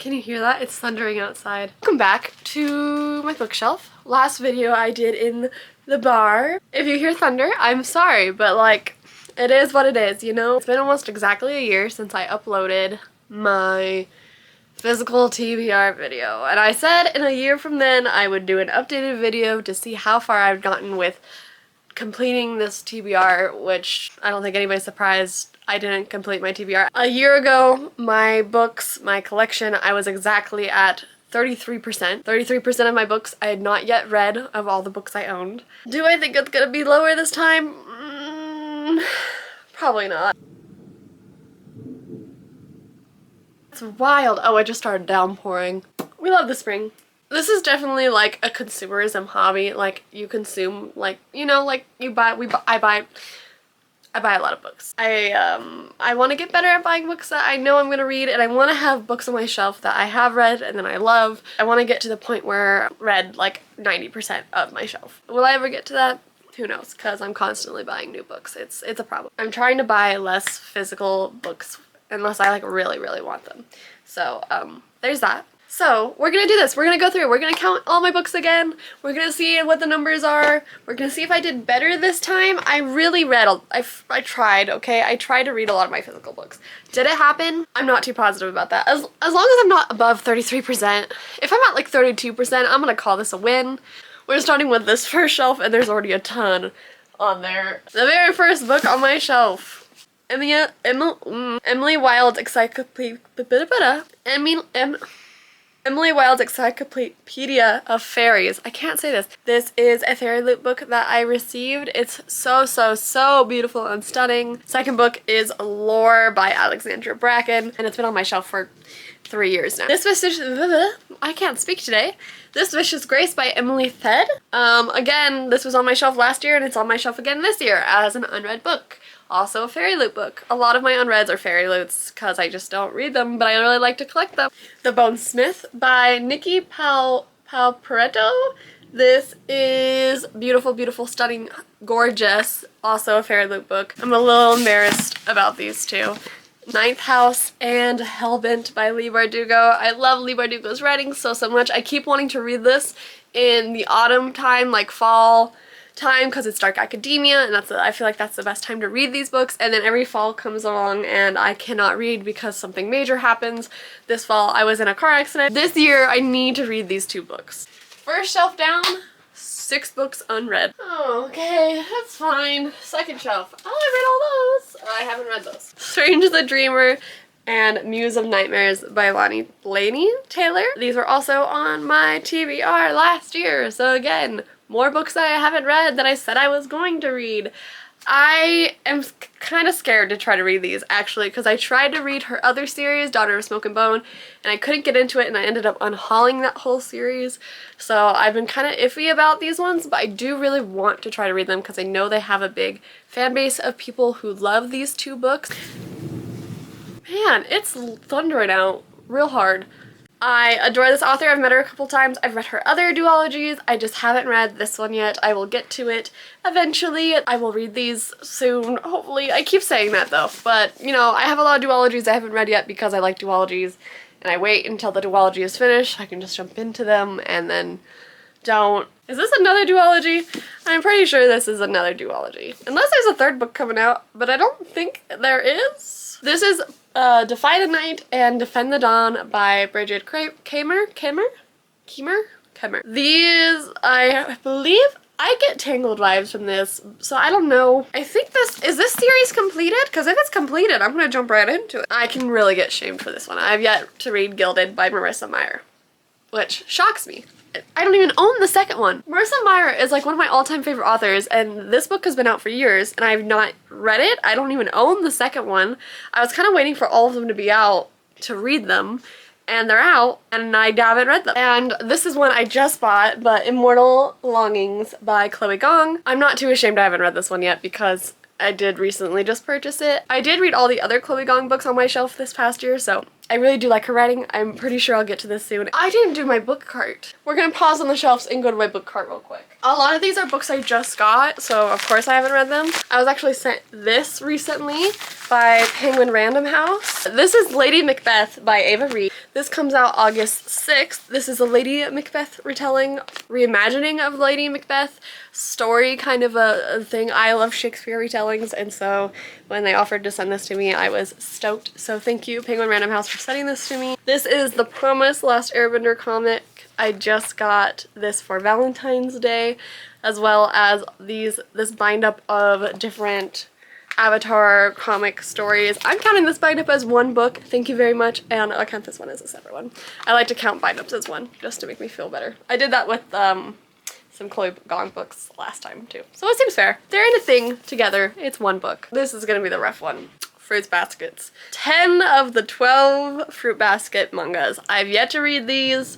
Can you hear that? It's thundering outside. Welcome back to my bookshelf. Last video I did in the bar. If you hear thunder, I'm sorry, but like, it is what it is, you know? It's been almost exactly a year since I uploaded my physical TBR video, and I said in a year from then I would do an updated video to see how far I've gotten with completing this TBR, which I don't think anybody's surprised I didn't complete my TBR. A year ago, my books, my collection, I was exactly at 33%. 33% of my books I had not yet read of all the books I owned. Do I think it's gonna be lower this time? Probably not. It's wild. Oh, it just started downpouring. We love the spring. This is definitely like a consumerism hobby. Like, you consume, like, you know, like I buy a lot of books. I want to get better at buying books that I know I'm gonna read, and I want to have books on my shelf that I have read and then I love. I want to get to the point where I've read like 90% of my shelf. Will I ever get to that? Who knows, because I'm constantly buying new books. It's a problem. I'm trying to buy less physical books unless I like really want them. So there's that. So we're gonna do this. We're gonna go through. We're gonna count all my books again. We're gonna see what the numbers are. We're gonna see if I did better this time. I really read. I tried. Okay, I tried to read a lot of my physical books. Did it happen? I'm not too positive about that. As long as I'm not above 33%. If I'm at like 32%, I'm gonna call this a win. We're starting with this first shelf, and there's already a ton on there. The very first book on my shelf. Emily Wilde's Emily Wilde's Encyclopedia of Fairies. I can't say this. This is a fairy loot book that I received. It's so beautiful and stunning. Second book is Lore by Alexandra Bracken, and it's been on my shelf for 3 years now. I can't speak today. This Vicious Grace by Emily Thed. Again, this was on my shelf last year, and it's on my shelf again this year as an unread book. Also a fairy loot book. A lot of my unreads are fairy loots because I just don't read them, but I really like to collect them. The Bone Smith by Nikki Palparetto. This is beautiful, stunning, gorgeous. Also a fairy loot book. I'm a little embarrassed about these two. Ninth House and Hellbent by Leigh Bardugo. I love Leigh Bardugo's writing so much. I keep wanting to read this in the autumn time, like fall time, because it's dark academia, and I feel like that's the best time to read these books. And then every fall comes along and I cannot read because something major happens. This fall I was in a car accident. This year I need to read these two books. First shelf down, 6 books unread. Oh, okay, that's fine. Second shelf. Oh, I read all those. I haven't read those. Strange the Dreamer and Muse of Nightmares by Laini Taylor. These were also on my TBR last year, so again, more books that I haven't read that I said I was going to read. I am kind of scared to try to read these, actually, because I tried to read her other series, Daughter of Smoke and Bone, and I couldn't get into it, and I ended up unhauling that whole series. So I've been kind of iffy about these ones, but I do really want to try to read them because I know they have a big fan base of people who love these two books. Man, it's thundering out real hard. I adore this author. I've met her a couple times. I've read her other duologies. I just haven't read this one yet. I will get to it eventually. I will read these soon, hopefully. I keep saying that though, but you know, I have a lot of duologies I haven't read yet because I like duologies, and I wait until the duology is finished. I can just jump into them and then don't. Is this another duology? I'm pretty sure this is another duology. Unless there's a third book coming out, but I don't think there is. This is Defy the Night and Defend the Dawn by Bridget Kamer. These, I believe, I get Tangled vibes from this, so I don't know. I think is this series completed? Because if it's completed, I'm gonna jump right into it. I can really get shamed for this one. I've yet to read Gilded by Marissa Meyer, which shocks me. I don't even own the second one. Marissa Meyer is like one of my all-time favorite authors, and this book has been out for years and I've not read it. I don't even own the second one. I was kind of waiting for all of them to be out to read them, and they're out and I haven't read them. And this is one I just bought, but Immortal Longings by Chloe Gong. I'm not too ashamed I haven't read this one yet because I did recently just purchase it. I did read all the other Chloe Gong books on my shelf this past year, so I really do like her writing. I'm pretty sure I'll get to this soon. I didn't do my book cart. We're gonna pause on the shelves and go to my book cart real quick. A lot of these are books I just got, so of course I haven't read them. I was actually sent this recently by Penguin Random House. This is Lady Macbeth by Ava Reed. This comes out August 6th. This is a Lady Macbeth retelling, reimagining of Lady Macbeth story, kind of a thing. I love Shakespeare retellings, and so when they offered to send this to me, I was stoked. So thank you, Penguin Random House, for sending this to me. This is The Promise Last Airbender comic. I just got this for Valentine's Day, as well as this bind up of different Avatar comic stories. I'm counting this bind up as one book, thank you very much, and I'll count this one as a separate one. I like to count bind ups as one, just to make me feel better. I did that with some Chloe Gong books last time too, so it seems fair. They're in a thing together, it's one book. This is gonna be the rough one. Fruits Baskets. 10 of the 12 Fruit Basket mangas. I've yet to read these.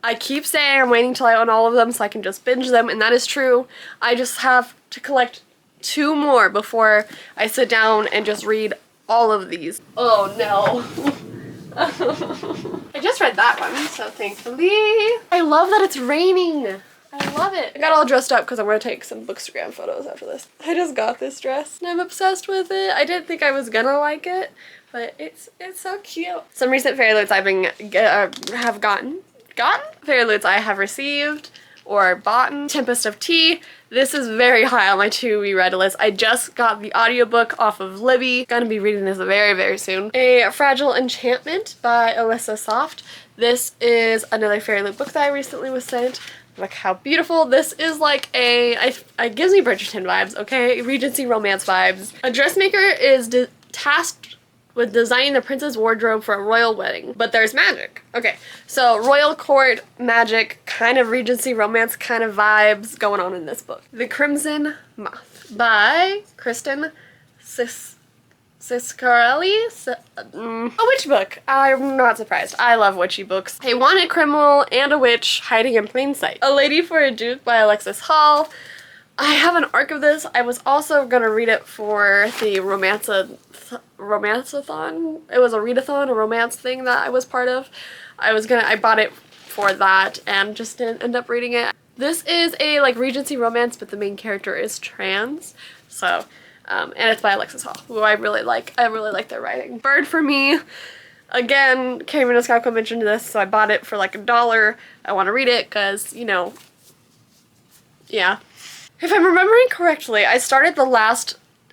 I keep saying I'm waiting till I own all of them so I can just binge them, and that is true. I just have to collect 2 more before I sit down and just read all of these. Oh no. I just read that one, so thankfully. I love that it's raining. I love it. I got all dressed up because I'm going to take some Bookstagram photos after this. I just got this dress and I'm obsessed with it. I didn't think I was gonna like it, but it's so cute. Some recent fairy loots I've been have gotten fairy loots I have received or bought. Tempest of Tea. This is very high on my to-be-read list. I just got the audiobook off of Libby. Gonna be reading this very, very soon. A Fragile Enchantment by Alyssa Soft. This is another fairy loot book that I recently was sent. Look how beautiful. This is like it gives me Bridgerton vibes, okay? Regency romance vibes. A dressmaker is tasked with designing the prince's wardrobe for a royal wedding, but there's magic. Okay, so royal court magic, kind of Regency romance kind of vibes going on in this book. The Crimson Moth by Kristen Ciscarelli? A witch book. I'm not surprised. I love witchy books. A wanted criminal and a witch hiding in plain sight. A Lady for a Duke by Alexis Hall. I have an arc of this. I was also gonna read it for the romanceathon. It was a readathon, a romance thing that I was part of. I bought it for that and just didn't end up reading it. This is a like Regency romance, but the main character is trans. So, and it's by Alexis Hall, who I really like. I really like their writing. Bird for Me. Again, Carrie Maniscalco mentioned this, so I bought it for like $1. I want to read it because, you know, yeah. If I'm remembering correctly, I started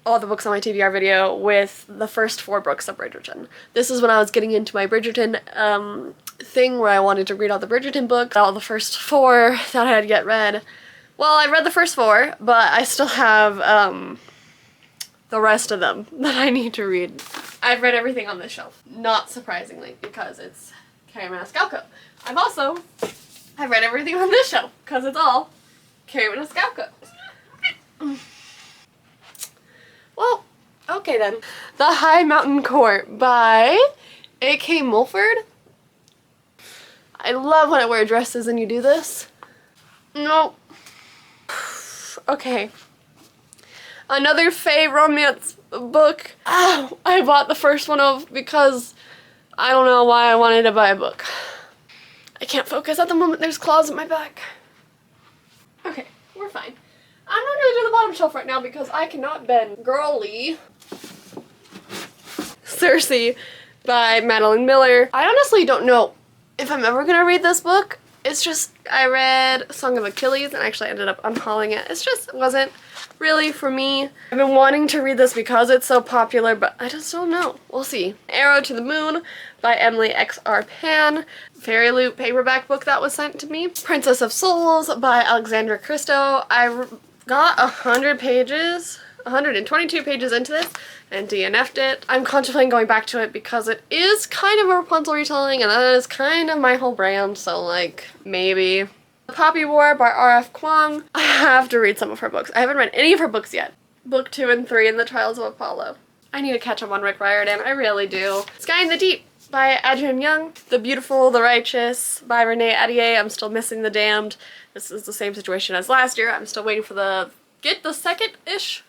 all the books on my TBR video with the first 4 books of Bridgerton. This is when I was getting into my Bridgerton thing where I wanted to read all the Bridgerton books, all the first 4 that I had yet read. Well, I read the first 4, but I still have the rest of them that I need to read. I've read everything on this shelf, not surprisingly, because it's Carrie Maniscalco. I've read everything on this shelf, because it's all Carrie Maniscalco. Well, okay then. The High Mountain Court by A.K. Mulford. I love when I wear dresses and you do this. No. Okay. Another Fae romance book. Oh, I bought the first one because I don't know why I wanted to buy a book. I can't focus at the moment. There's claws in my back. Okay, we're fine. I'm not going to do the bottom shelf right now because I cannot bend. Girly. Circe by Madeline Miller. I honestly don't know if I'm ever going to read this book. It's just, I read Song of Achilles and actually ended up unhauling it. It just wasn't really for me. I've been wanting to read this because it's so popular, but I just don't know. We'll see. Arrow to the Moon by Emily X.R. Pan. Fairy Loot paperback book that was sent to me. Princess of Souls by Alexandra Christo. I got 122 pages into this and DNF'd it. I'm contemplating going back to it because it is kind of a Rapunzel retelling and that is kind of my whole brand, so like, maybe. Poppy War by R.F. Kuang. I have to read some of her books. I haven't read any of her books yet. Book 2 and 3 in the Trials of Apollo. I need to catch up on Rick Riordan, I really do. Sky in the Deep by Adrienne Young. The Beautiful, the Righteous by Renee Adier. I'm still missing The Damned. This is the same situation as last year. I'm still waiting for get the second-ish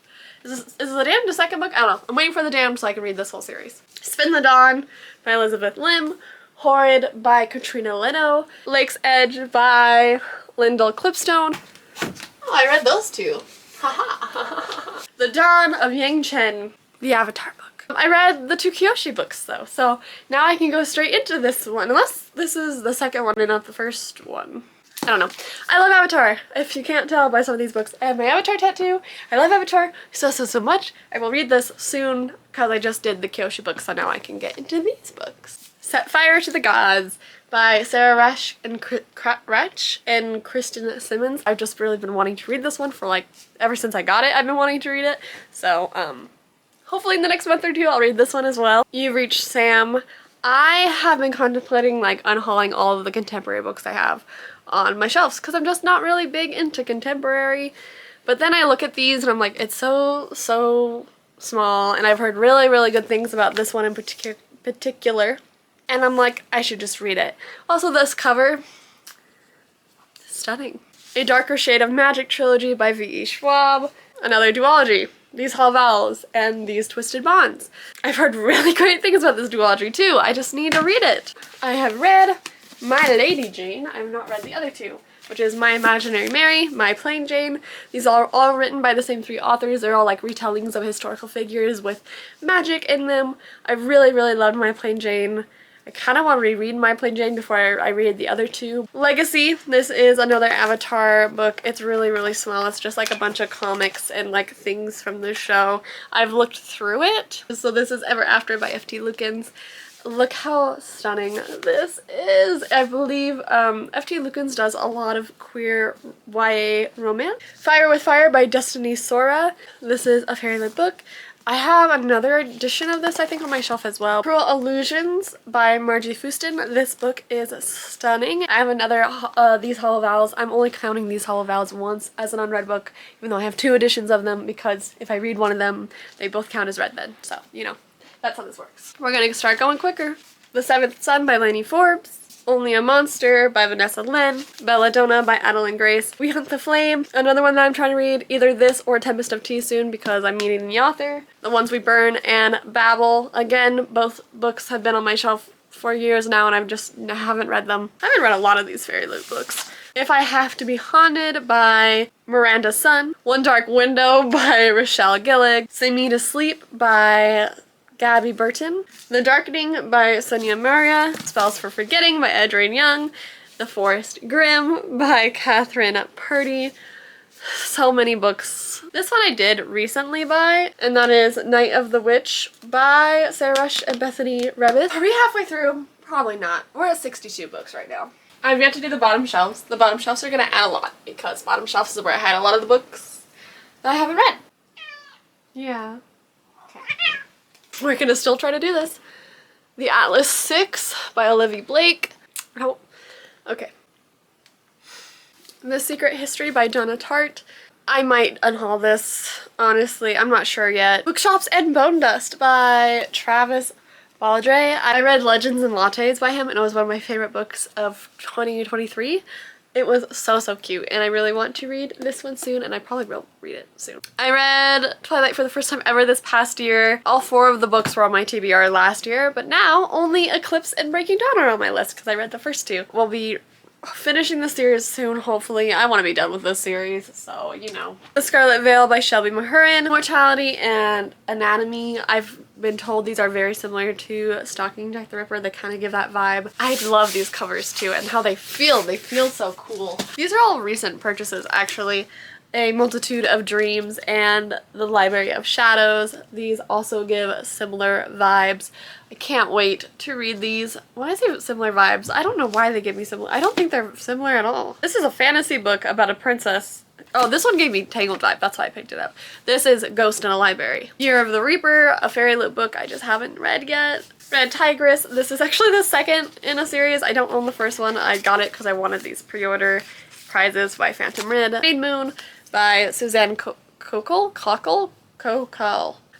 Is The Damned a second book? I don't know. I'm waiting for The Damned so I can read this whole series. Spin the Dawn by Elizabeth Lim. Horrid by Katrina Leno. Lake's Edge by Lyndall Clipstone. Oh, I read those two. Haha. The Dawn of Yang Chen, the Avatar book. I read the two Kyoshi books though, so now I can go straight into this one, unless this is the second one and not the first one. I don't know. I love Avatar. If you can't tell by some of these books, I have my Avatar tattoo. I love Avatar so much. I will read this soon because I just did the Kyoshi book, so now I can get into these books. Set Fire to the Gods by Sarah Resch and Kristen Simmons. I've just really been wanting to read this one for like ever since I got it. I've been wanting to read it. So hopefully in the next month or two I'll read this one as well. You've Reached Sam. I have been contemplating like unhauling all of the contemporary books I have on my shelves because I'm just not really big into contemporary. But then I look at these and I'm like, it's so small, and I've heard really good things about this one in particular. And I'm like, I should just read it. Also, this cover, stunning. A Darker Shade of Magic trilogy by V.E. Schwab. Another duology, These Hollow Vowels and These Twisted Bonds. I've heard really great things about this duology too. I just need to read it. I have read My Lady Jane. I have not read the other two, which is My Imaginary Mary, My Plain Jane. These are all written by the same three authors. They're all like retellings of historical figures with magic in them. I really loved My Plain Jane. I kind of want to reread My Plain Jane before I read the other two. Legacy. This is another Avatar book. It's really small. It's just like a bunch of comics and like things from the show. I've looked through it. So this is Ever After by F.T. Lukens. Look how stunning this is. I believe F.T. Lukens does a lot of queer YA romance. Fire with Fire by Destiny Sora. This is a fairy lit book. I have another edition of this, I think, on my shelf as well. Cruel Illusions by Margie Fuston. This book is stunning. I have another These Hollow Vowels. I'm only counting These Hollow Vowels once as an unread book, even though I have two editions of them, because if I read one of them, they both count as read then. So, you know, that's how this works. We're gonna start going quicker. The Seventh Son by Lainey Forbes. Only a Monster by Vanessa Lynn. Belladonna by Adeline Grace. We Hunt the Flame. Another one that I'm trying to read. Either this or Tempest of Tea soon because I'm meeting the author. The Ones We Burn and Babel. Again, both books have been on my shelf for years now and I haven't read them. I haven't read a lot of these fairy lit books. If I Have to Be Haunted by Miranda Sun. One Dark Window by Rochelle Gillig. Sing Me to Sleep by Gabby Burton. The Darkening by Sonia Maria. Spells for Forgetting by Adrienne Young. The Forest Grimm by Catherine Purdy. So many books. This one I did recently buy, and that is Night of the Witch by Sarah Rush and Bethany Revis. Are we halfway through? Probably not. We're at 62 books right now. I've yet to do the bottom shelves. The bottom shelves are going to add a lot because bottom shelves is where I had a lot of the books that I haven't read. Yeah. Okay. We're gonna still try to do this. The Atlas 6 by Olivia Blake. Oh, okay. The Secret History by Donna Tartt. I might unhaul this, honestly. I'm not sure yet. Bookshops and Bone Dust by Travis Baldray. I read Legends and Lattes by him and it was one of my favorite books of 2023. It was so cute, and I really want to read this one soon, and I probably will read it soon. I read Twilight for the first time ever this past year. All 4 of the books were on my TBR last year, but now only Eclipse and Breaking Dawn are on my list because I read the first 2. We'll be finishing the series soon, hopefully. I want to be done with this series, so, you know. The Scarlet Veil by Shelby Mahurin. Mortality and Anatomy. I've been told these are very similar to Stalking Jack the Ripper. They kind of give that vibe. I love these covers too and how they feel. They feel so cool. These are all recent purchases actually. A Multitude of Dreams and The Library of Shadows. These also give similar vibes. I can't wait to read these. When I say similar vibes, I don't know why they give me similar. I don't think they're similar at all. This is a fantasy book about a princess. Oh, this one gave me Tangled vibe. That's why I picked it up. This is Ghost in a Library. Year of the Reaper, a fairy lit book I just haven't read yet. Red Tigress. This is actually the second in a series. I don't own the first one. I got it because I wanted these pre-order prizes by Phantom Rid. Maid Moon by Suzanne Cockle,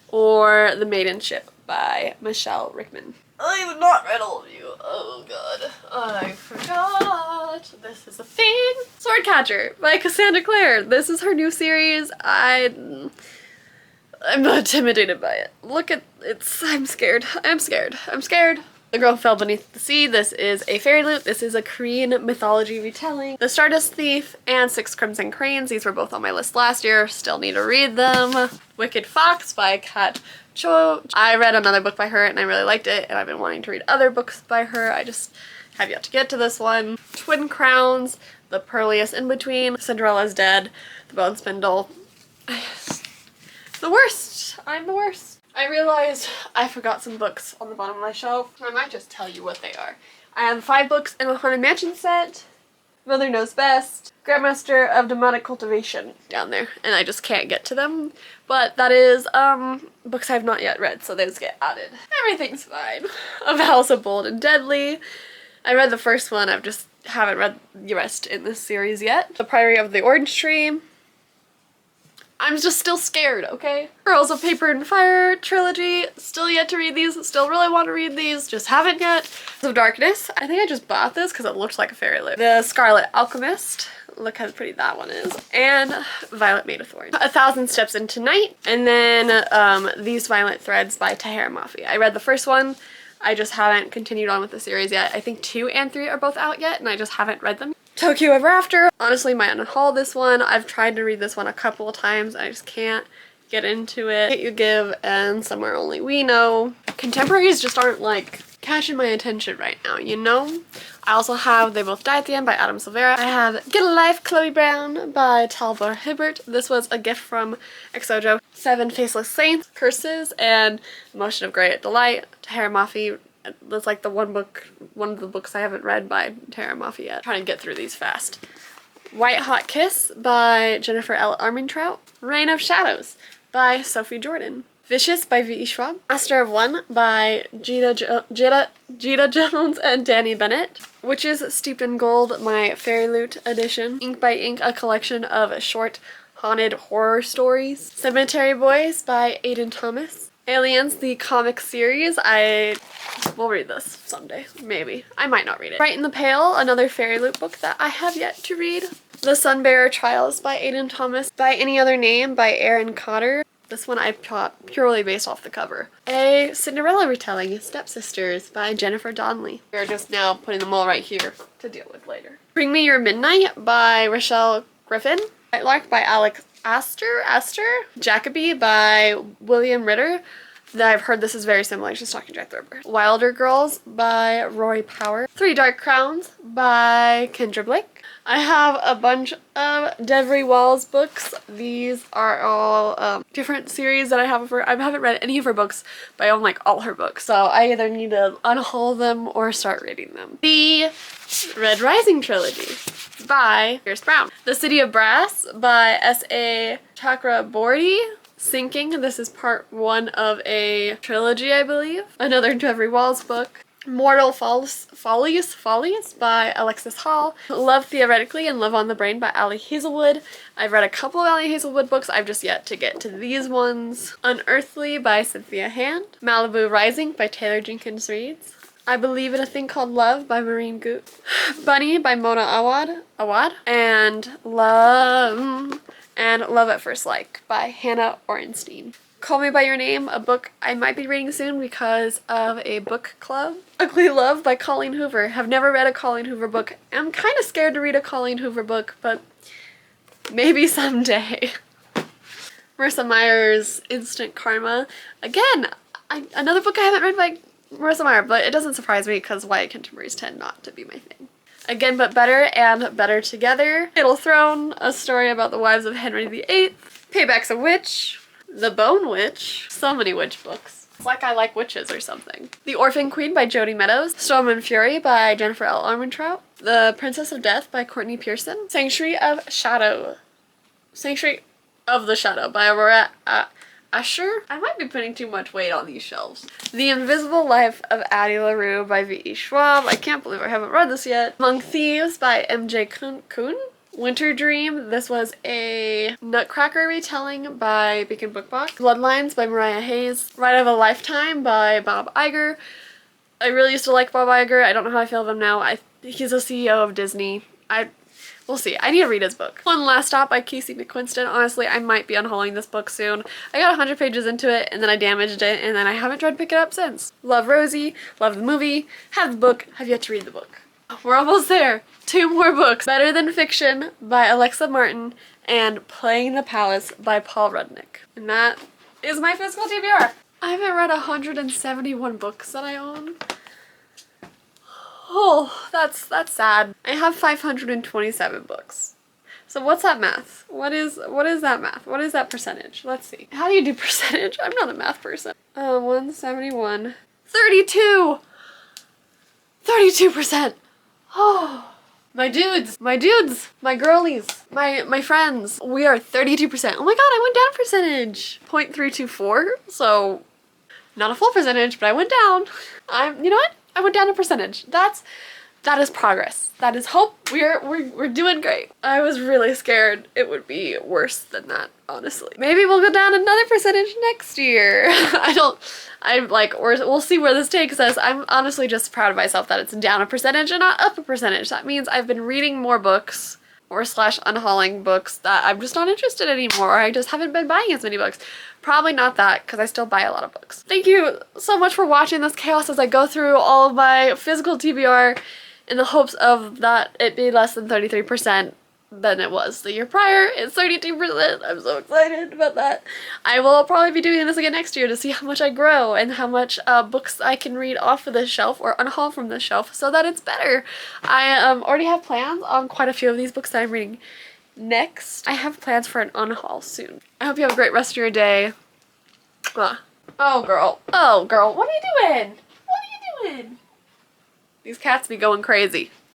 or The Maiden Ship by Michelle Rickman. I have not read all of you. Oh god. I forgot. This is a thing. Swordcatcher by Cassandra Clare. This is her new series. I'm not intimidated by it. Look at I'm scared. I'm scared. I'm scared. The Girl Who Fell Beneath the Sea. This is a fairy loot. This is a Korean mythology retelling. The Stardust Thief and Six Crimson Cranes. These were both on my list last year. Still need to read them. Wicked Fox by Kat Cho. I read another book by her and I really liked it, and I've been wanting to read other books by her. I just have yet to get to this one. Twin Crowns. The Pearliest In Between. Cinderella's Dead. The Bone Spindle. The worst. I'm the worst. I realized I forgot some books on the bottom of my shelf. I might just tell you what they are. I have 5 books in a Haunted Mansion set. Mother Knows Best. Grandmaster of Demonic Cultivation down there. And I just can't get to them. But that is books I have not yet read, so those get added. Everything's fine. Of House of Bold and Deadly. I read the first one. I just haven't read the rest in this series yet. The Priory of the Orange Tree. I'm just still scared, okay? Girls of Paper and Fire trilogy. Still yet to read these. Still really want to read these. Just haven't yet. of Darkness. I think I just bought this because it looked like a fairy loot. The Scarlet Alchemist. Look how pretty that one is. And Violet Made of Thorns. 1,000 Steps Into Night. And then These Violent Threads by Tahara Mafi. I read the first one. I just haven't continued on with the series yet. I think 2 and 3 are both out yet and I just haven't read them. Tokyo Ever After. Honestly, might unhaul this one. I've tried to read this one a couple of times. I just can't get into it. Hate You Give and Somewhere Only We Know. Contemporaries just aren't like catching my attention right now, you know? I also have They Both Die at the End by Adam Silvera. I have Get a Life, Chloe Brown by Talbot Hibbert. This was a gift from Exojo. 7 Faceless Saints, Curses, and Motion of Great Delight. Tahara Mafi. That's like one of the books I haven't read by Tahara Mafi yet. I'm trying to get through these fast. White Hot Kiss by Jennifer L. Armentrout. Reign of Shadows by Sophie Jordan. Vicious by V.E. Schwab. Master of One by Jada Jones and Danny Bennett. Witches Steeped in Gold, my Fairy Loot edition. Ink by Ink, a collection of short haunted horror stories. Cemetery Boys by Aidan Thomas. Aliens, the comic series. I will read this someday. Maybe. I might not read it. Bright in the Pale, another Fairy Loot book that I have yet to read. The Sunbearer Trials by Aidan Thomas. By Any Other Name by Aaron Cotter. This one I bought purely based off the cover. A Cinderella retelling, Stepsisters by Jennifer Donnelly. We're just now putting them all right here to deal with later. Bring Me Your Midnight by Rochelle Griffin. White Lark by Alex Astor. Jacoby by William Ritter. I've heard this is very similar. She's talking Jack Thurber. Wilder Girls by Rory Power. 3 Dark Crowns by Kendra Blake. I have a bunch of Devery Walls books. These are all different series that I have of her. I haven't read any of her books, but I own like all her books. So I either need to unhaul them or start reading them. The Red Rising trilogy by Pierce Brown. The City of Brass by S.A. Chakraborty. Sinking. This is part 1 of a trilogy, I believe. Another Devery Walls book. Mortal Follies by Alexis Hall. Love Theoretically and Love on the Brain by Ali Hazelwood. I've read a couple of Ali Hazelwood books. I've just yet to get to these ones. Unearthly by Cynthia Hand. Malibu Rising by Taylor Jenkins Reid. I Believe in a Thing Called Love by Maureen Goot. Bunny by Mona Awad. And Love at First Like by Hannah Orenstein. Call Me By Your Name, a book I might be reading soon because of a book club. Ugly Love by Colleen Hoover. Have never read a Colleen Hoover book. I'm kind of scared to read a Colleen Hoover book, but maybe someday. Marissa Meyer's Instant Karma. Again, another book I haven't read by Marissa Meyer, but it doesn't surprise me because YA contemporaries tend not to be my thing. Again But Better and Better Together. Fatal Throne, a story about the wives of Henry VIII. Payback's a Witch. The Bone Witch. So many witch books. It's like I like witches or something. The Orphan Queen by Jodi Meadows. Storm and Fury by Jennifer L. Armentrout. The Princess of Death by Courtney Pearson. Sanctuary of the Shadow by Aurora Asher. I might be putting too much weight on these shelves. The Invisible Life of Addie LaRue by V.E. Schwab. I can't believe I haven't read this yet. Among Thieves by M.J. Kuhn. Winter Dream. This was a Nutcracker retelling by Beacon Bookbox. Bloodlines by Mariah Hayes. Ride of a Lifetime by Bob Iger. I really used to like Bob Iger. I don't know how I feel of him now. He's a CEO of Disney. We'll see. I need to read his book. One Last Stop by Casey McQuiston. Honestly, I might be unhauling this book soon. I got 100 pages into it and then I damaged it and then I haven't tried to pick it up since. Love Rosie, love the movie, have the book, have yet to read the book. We're almost there. 2 more books. Better Than Fiction by Alexa Martin and Playing the Palace by Paul Rudnick. And that is my physical TBR. I haven't read 171 books that I own. Oh, that's sad. I have 527 books. So what's that math? What is that math? What is that percentage? Let's see. How do you do percentage? I'm not a math person. 171. 32! 32%! Oh, my dudes, my girlies, my friends. We are 32%. Oh my god, I went down a percentage. 0.324, so not a full percentage, but I went down. You know what? I went down a percentage. That is progress. That is hope. We're doing great. I was really scared it would be worse than that, honestly. Maybe we'll go down another percentage next year. We'll see where this takes us. I'm honestly just proud of myself that it's down a percentage and not up a percentage. That means I've been reading more books or / unhauling books that I'm just not interested in anymore. Or I just haven't been buying as many books. Probably not that, because I still buy a lot of books. Thank you so much for watching this chaos as I go through all of my physical TBR in the hopes of that it be less than 33% than it was the year prior. It's 32%. I'm so excited about that. I will probably be doing this again next year to see how much I grow and how much books I can read off of this shelf or unhaul from this shelf so that it's better. I already have plans on quite a few of these books that I'm reading next. I have plans for an unhaul soon. I hope you have a great rest of your day. Oh girl, what are you doing? What are you doing? These cats be going crazy.